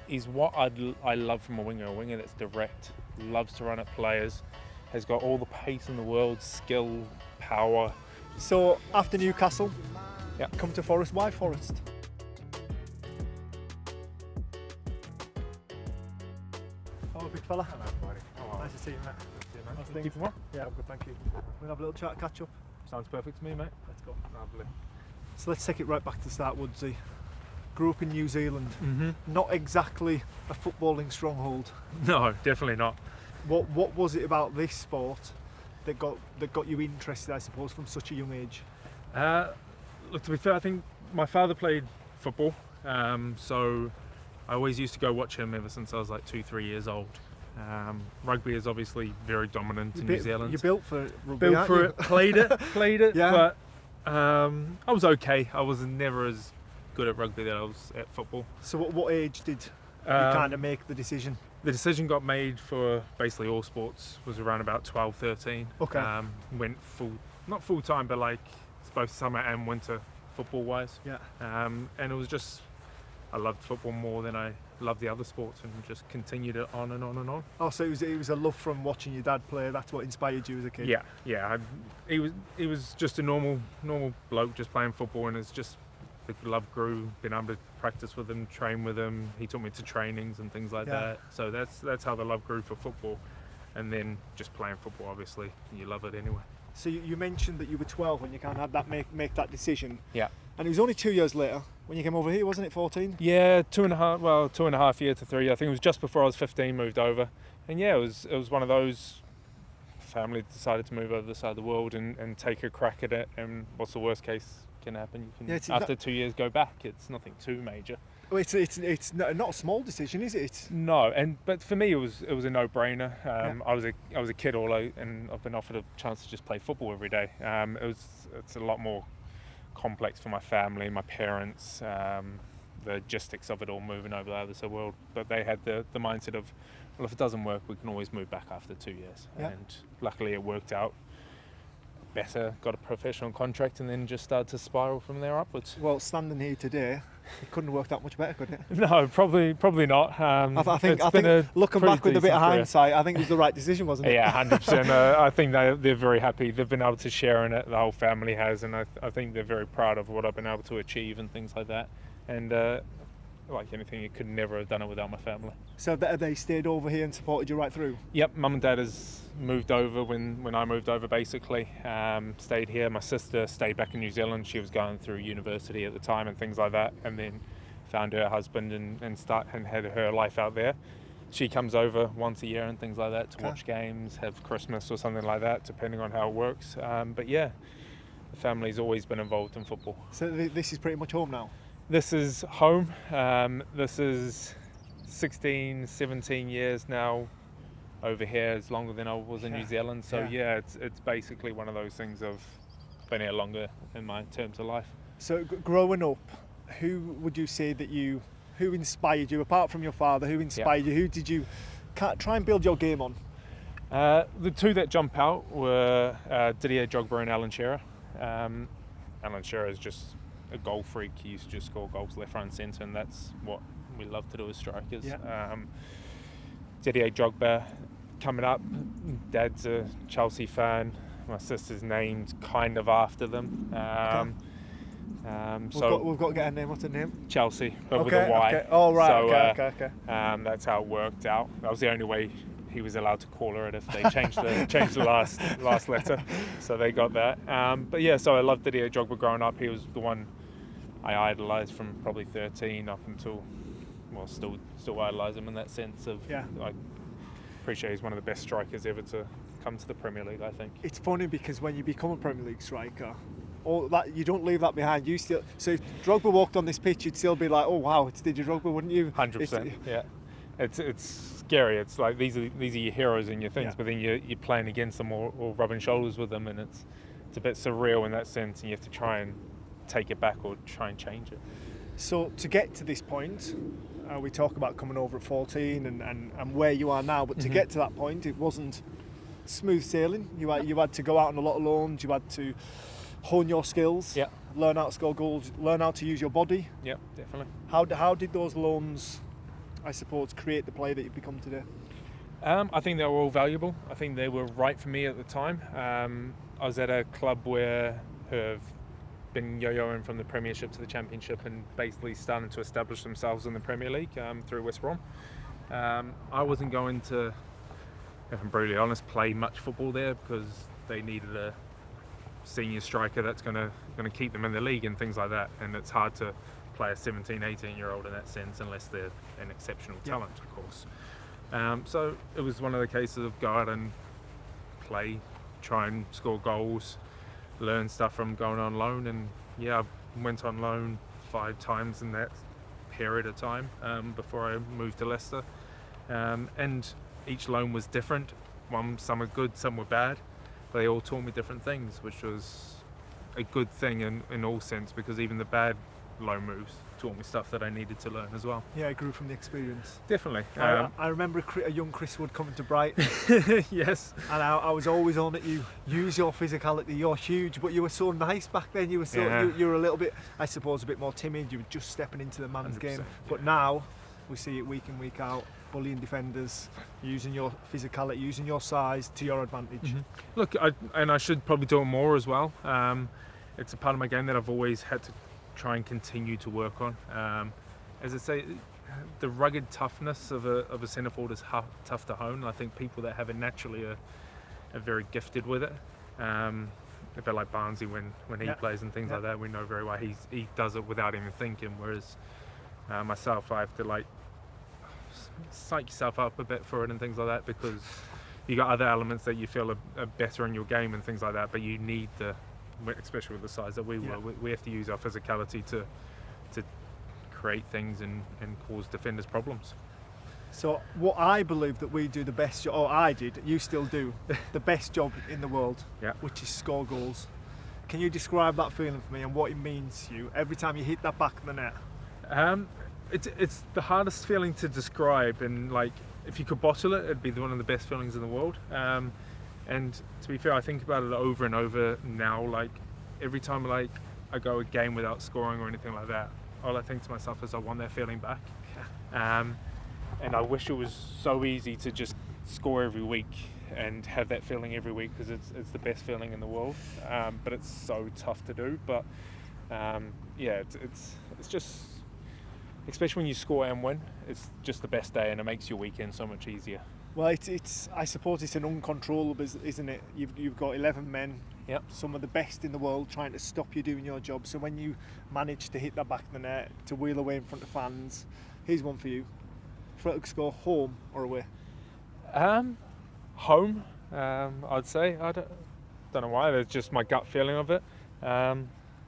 he's what I love from a winger. A winger that's direct, loves to run at players, has got all the pace in the world, skill, power. So after Newcastle, Yeah. come to Forest. Why Forest? Oh, big fella. Hello, buddy. How are Nice to see you, mate. you? Nice things. Keep 'em well? Yeah, I'm good, thank you. We'll have a little chat, catch up. Sounds perfect to me, mate. Let's go. Lovely. So let's take it right back to the start, Woodsy. Grew up in New Zealand. Mm-hmm. Not exactly a footballing stronghold. No, definitely not. What was it about this sport that got you interested, I suppose, from such a young age? Look, to be fair, I think my father played football, so I always used to go watch him ever since I was like 2-3 years old. Rugby is obviously very dominant in New Zealand. You're built for rugby, Built aren't for you? it, played it, Yeah. but I was okay. I was never as good at rugby that I was at football. So what age did you Um, kind of make the decision? The decision got made for basically all sports was around about 12, 13. Okay. Went not full time, but like it's both summer and winter football wise. Yeah. And it was just, I loved football more than I loved the other sports, and just continued it on and on and on. Oh, so it was a love from watching your dad play. That's what inspired you as a kid. Yeah. He was just a normal bloke just playing football, and it's just the love grew. Been able to practice with him, train with him. He took me to trainings and things like Yeah. that. So that's how the love grew for football, and then just playing football. Obviously, you love it anyway. So you mentioned that you were 12 when you kind of had that make that decision. Yeah. And it was only 2 years later when you came over here, wasn't it? 14. Yeah, 2.5 year to 3. I think it was just before I was 15, moved over, and yeah, it was one of those. Family decided to move over the side of the world and take a crack at it. And what's the worst case can happen? You can after 2 years go back. It's nothing too major. Well, it's not a small decision, is it? No, but for me it was a no-brainer. I was a kid and I've been offered a chance to just play football every day. It's a lot more complex for my family, my parents, the logistics of it all, moving over the other side of the world. But they had the mindset of, well, if it doesn't work, we can always move back after 2 years. Yeah. And luckily it worked out better, got a professional contract, and then just started to spiral from there upwards. Well, standing here today, it couldn't have worked out much better, could it? No, probably not. I think looking back with a bit of hindsight, I think it was the right decision, wasn't it? Yeah, 100%. I think they're very happy. They've been able to share in it. The whole family has, and I think they're very proud of what I've been able to achieve and things like that. And like anything, you could never have done it without my family. So they stayed over here and supported you right through? Yep, mum and dad has moved over when I moved over, basically. Stayed here. My sister stayed back in New Zealand. She was going through university at the time and things like that, and then found her husband and had her life out there. She comes over once a year and things like that to watch games, have Christmas or something like that, depending on how it works. But yeah, the family's always been involved in football. So this is pretty much home now? This is home. This is 16, 17 years now over here. It's longer than I was in New Zealand. So yeah, it's basically one of those things of been here longer in my terms of life. So growing up, who would you say who inspired you, apart from your father, who inspired you? Who did you try and build your game on? The two that jump out were Didier Drogba and Alan Shearer. Alan Shearer is just a goal freak. He used to just score goals left, right and centre, and that's what we love to do as strikers. Yeah. Didier Drogba coming up, Dad's a Chelsea fan, my sister's named kind of after them. We've got to get a name. What's her name? Chelsea, but with a Y. Okay. Oh right. So, okay. That's how it worked out. That was the only way he was allowed to call her it if they changed the last letter. So they got that. But yeah, so I loved Didier Drogba growing up. He was the one I idolised from probably 13 up until, well, still idolise him in that sense of. Yeah. I appreciate he's one of the best strikers ever to come to the Premier League, I think. It's funny because when you become a Premier League striker, all that, you don't leave that behind. You still. So if Drogba walked on this pitch, you'd still be like, oh wow, it's Didier Drogba, wouldn't you? 100%. Yeah. It's scary. It's like these are your heroes and your things, but then you're playing against them or rubbing shoulders with them, and it's a bit surreal in that sense, and you have to try and take it back or try and change it. So to get to this point, we talk about coming over at 14 and where you are now, but to get to that point, it wasn't smooth sailing. You had to go out on a lot of loans. You had to hone your skills. Yeah. Learn how to score goals. Learn how to use your body. Yeah, definitely. How did those loans I suppose, create the player that you've become today? I think they were all valuable. I think they were right for me at the time. I was at a club who have been yo-yoing from the Premiership to the Championship and basically starting to establish themselves in the Premier League through West Brom. I wasn't going to, if I'm brutally honest, play much football there because they needed a senior striker that's going to keep them in the league and things like that. And it's hard to play a 17, 18-year-old in that sense unless they're an exceptional talent, of course. So it was one of the cases of go out and play, try and score goals, learn stuff from going on loan. And I went on loan 5 times in that period of time before I moved to Leicester. And each loan was different. Some were good, some were bad. But they all taught me different things, which was a good thing in all sense, because even the bad loan moves taught me stuff that I needed to learn as well. Yeah, I grew from the experience. Definitely. I remember a young Chris Wood coming to Brighton. Yes. And I was always on at you. Use your physicality. You're huge, but you were so nice back then. You were you were a little bit, I suppose, a bit more timid. You were just stepping into the man's 100%, game. But now we see it week in, week out. Bullying defenders, using your physicality, using your size to your advantage. Mm-hmm. Look, I should probably do it more as well. It's a part of my game that I've always had to try and continue to work on. As I say, the rugged toughness of a centre forward is tough to hone. I think people that have it naturally are very gifted with it. A bit like Barnsley when he plays and things like that, we know very well he does it without even thinking. Whereas myself, I have to psych yourself up a bit for it and things like that, because you got other elements that you feel are better in your game and things like that, but you need especially with the size that we were, we have to use our physicality to create things and cause defenders problems. So what I believe that we do the best job, or I did, you still do, the best job in the world, which is score goals. Can you describe that feeling for me and what it means to you every time you hit that back of the net? It's the hardest feeling to describe, and if you could bottle it, it'd be one of the best feelings in the world. And to be fair, I think about it over and over now. Every time I go a game without scoring or anything like that, all I think to myself is I want that feeling back. And I wish it was so easy to just score every week and have that feeling every week, because it's the best feeling in the world. But it's so tough to do. But it's just, especially when you score and win, it's just the best day, and it makes your weekend so much easier. Well, it's I suppose it's an uncontrollable, isn't it? You've got 11 men, some of the best in the world, trying to stop you doing your job. So when you manage to hit that back of the net, to wheel away in front of fans, here's one for you. Front score, home or away? Home, I'd say. I don't know why. That's just my gut feeling of it.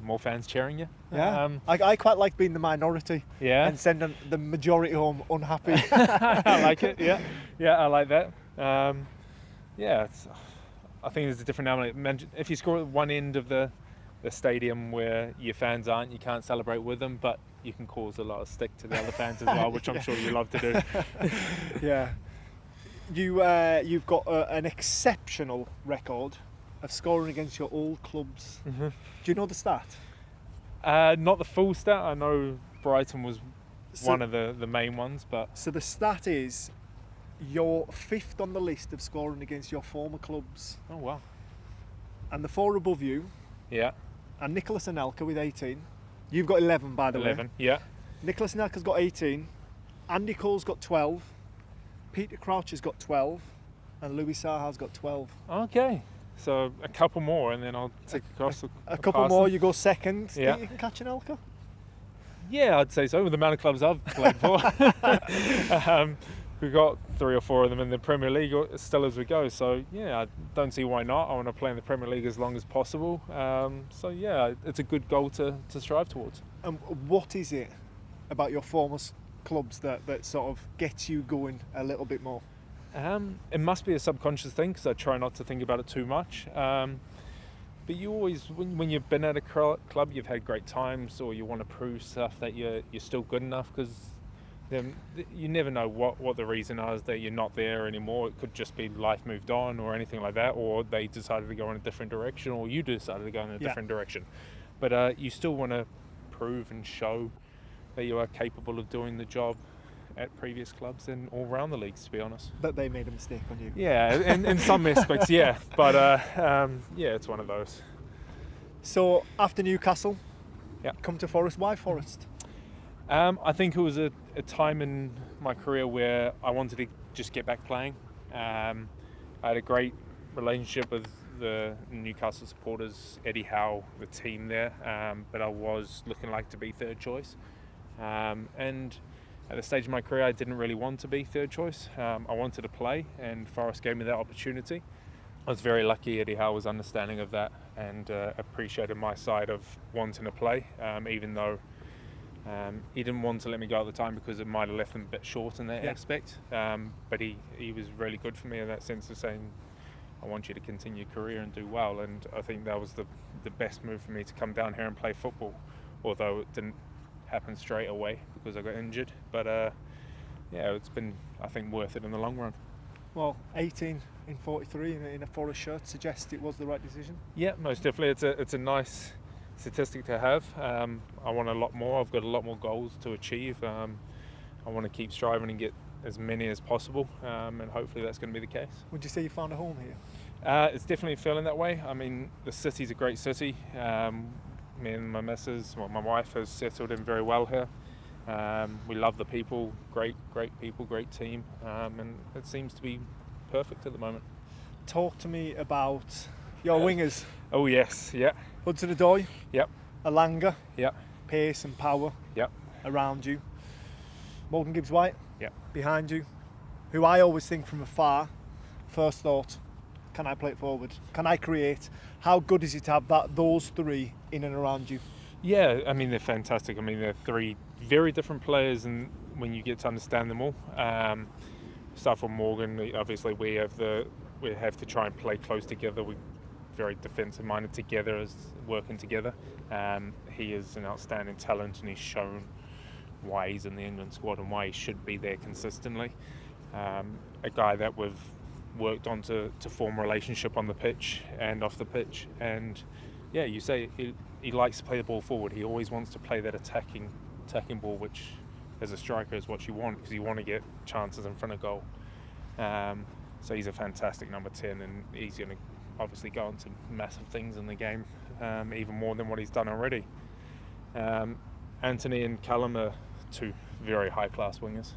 More fans cheering you. Yeah, I quite like being the minority. Yeah. And sending the majority home unhappy. I like it. Yeah, I like that. I think there's a different element. If you score at one end of the stadium where your fans aren't, you can't celebrate with them, but you can cause a lot of stick to the other fans as well, which I'm sure you love to do. Yeah. You've got an exceptional record of scoring against your old clubs. Mm-hmm. Do you know the stat? Not the full stat. I know Brighton was one of the main ones, but so the stat is you're 5th on the list of scoring against your former clubs. Oh wow! And the 4 above you, and Nicholas Anelka with 18. You've got 11, by the way. 11, yeah. Nicholas Anelka's got 18. Andy Cole's got 12. Peter Crouch has got 12, and Louis Saha's got 12. Okay. So a couple more, and then I'll take across a couple more. You go second. Yeah. Think you can catch an Elka? Yeah, I'd say so. With the amount of clubs I've played for, we've got 3 or 4 of them in the Premier League still as we go. So I don't see why not. I want to play in the Premier League as long as possible. It's a good goal to strive towards. And what is it about your former clubs that sort of gets you going a little bit more? It must be a subconscious thing, because I try not to think about it too much. But you always, when you've been at a club, you've had great times, or you want to prove stuff that you're still good enough, because you never know what the reason is that you're not there anymore. It could just be life moved on or anything like that, or they decided to go in a different direction, or you decided to go in a different direction. But you still want to prove and show that you are capable of doing the job at previous clubs and all around the leagues, to be honest. That they made a mistake on you. Yeah, in some aspects, yeah. But yeah, it's one of those. So after Newcastle, Yeah. come to Forest. Why Forest? I think it was a time in my career where I wanted to just get back playing. I had a great relationship with the Newcastle supporters, Eddie Howe, the team there, but I was looking like to be third choice. And at the stage of my career, I didn't really want to be third choice. I wanted to play, and Forest gave me that opportunity. I was very lucky Eddie Howe was understanding of that and appreciated my side of wanting to play, even though he didn't want to let me go at the time because it might have left him a bit short in that aspect. But he was really good for me in that sense of saying, I want you to continue your career and do well. And I think that was the best move for me to come down here and play football, although it didn't happen straight away because I got injured. But yeah, it's been, I think, worth it in the long run. Well, 18 in 43 in a Forest shirt suggests it was the right decision. Yeah, most definitely. It's a nice statistic to have. I want a lot more. I've got a lot more goals to achieve. I want to keep striving and get as many as possible, and hopefully that's going to be the case. Would you say you found a home here? It's definitely feeling that way. I mean, the city's a great city. Me and my missus, well, my wife has settled in very well here. We love the people, great people, great team, and it seems to be perfect at the moment. Talk to me about your wingers. Oh yes, yeah. Hudson-Odoi. Yep. Alanga. Yep. Pace and power. Yep. Around you. Morgan Gibbs-White. Yep. Behind you. Who I always think from afar, first thought, can I play it forward? Can I create? How good is it to have those three in and around you? Yeah, I mean, they're fantastic. I mean, they're three very different players, and when you get to understand them all, start from Morgan. Obviously, we have to try and play close together. We're very defensive minded together, as working together. He is an outstanding talent, and he's shown why he's in the England squad and why he should be there consistently. A guy that we've worked on to form a relationship on the pitch and off the pitch, and yeah, you say he likes to play the ball forward. He always wants to play that attacking ball, which as a striker is what you want, because you want to get chances in front of goal. So he's a fantastic number 10, and he's going to obviously go on to massive things in the game, even more than what he's done already. Anthony and Callum are two very high-class wingers.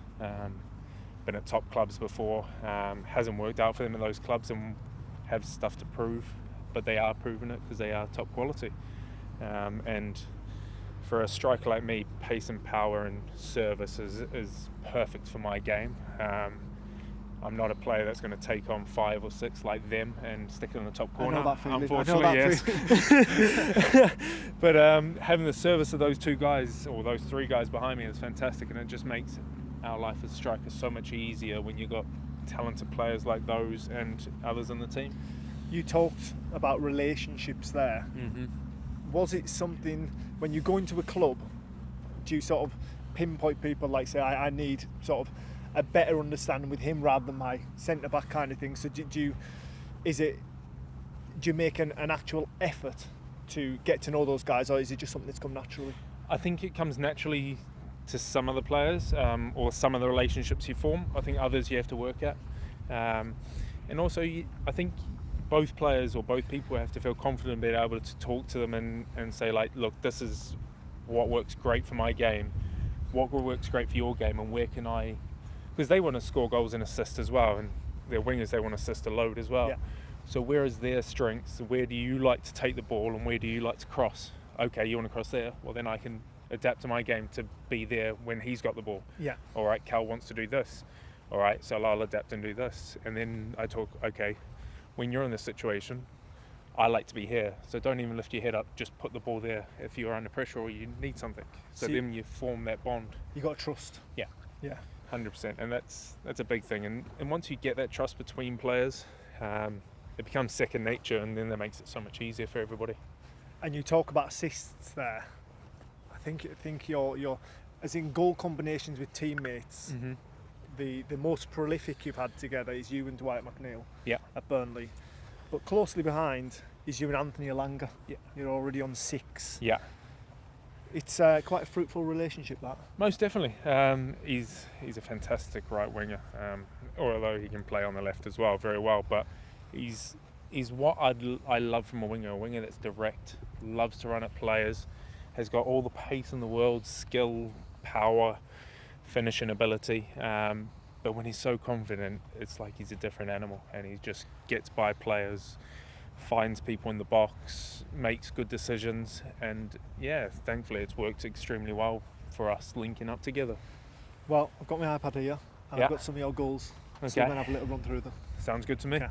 Been at top clubs before, hasn't worked out for them in those clubs and have stuff to prove, but they are proving it because they are top quality. And for a striker like me, pace and power and service is perfect for my game. I'm not a player that's going to take on 5 or 6 like them and stick it in the top corner. I know that feeling. Unfortunately, yes. But having the service of those 2 guys or those 3 guys behind me is fantastic, and it just makes our life as strikers so much easier when you've got talented players like those and others in the team. You talked about relationships there. Mm-hmm. Was it something, when you go into a club, do you sort of pinpoint people, like say, I need sort of a better understanding with him rather than my centre-back kind of thing? So do you make an actual effort to get to know those guys, or is it just something that's come naturally? I think it comes naturally to some of the players, or some of the relationships you form. I think others you have to work at. And also, I think both players or both people have to feel confident being able to talk to them and say, like, look, this is what works great for my game, what works great for your game, and where can I... Because they want to score goals and assist as well, and their wingers, they want to assist a load as well. Yeah. So where is their strengths? Where do you like to take the ball, and where do you like to cross? Okay, you want to cross there? Well, then I can adapt to my game to be there when he's got the ball. Yeah. All right, Cal wants to do this. All right, so I'll adapt and do this. And then I talk, okay, when you're in this situation, I like to be here. So don't even lift your head up, just put the ball there if you're under pressure or you need something. So then you form that bond. You got to trust. Yeah. Yeah. 100%. And that's a big thing. And once you get that trust between players, it becomes second nature, and then that makes it so much easier for everybody. And you talk about assists there. I think your as in goal combinations with teammates, mm-hmm. the most prolific you've had together is you and Dwight McNeil at Burnley. But closely behind is you and Anthony Alanga. Yeah. You're already on 6. Yeah. It's quite a fruitful relationship, that. Most definitely. He's a fantastic right winger, although he can play on the left as well very well. But he's what I love from a winger that's direct, loves to run at players, has got all the pace in the world, skill, power, finishing ability. But when he's so confident, it's like he's a different animal, and he just gets by players, finds people in the box, makes good decisions, and yeah, thankfully it's worked extremely well for us linking up together. Well, I've got my iPad here, and Yeah. I've got some of your goals, so Okay. we're going to have a little run through them. Sounds good to me. Okay.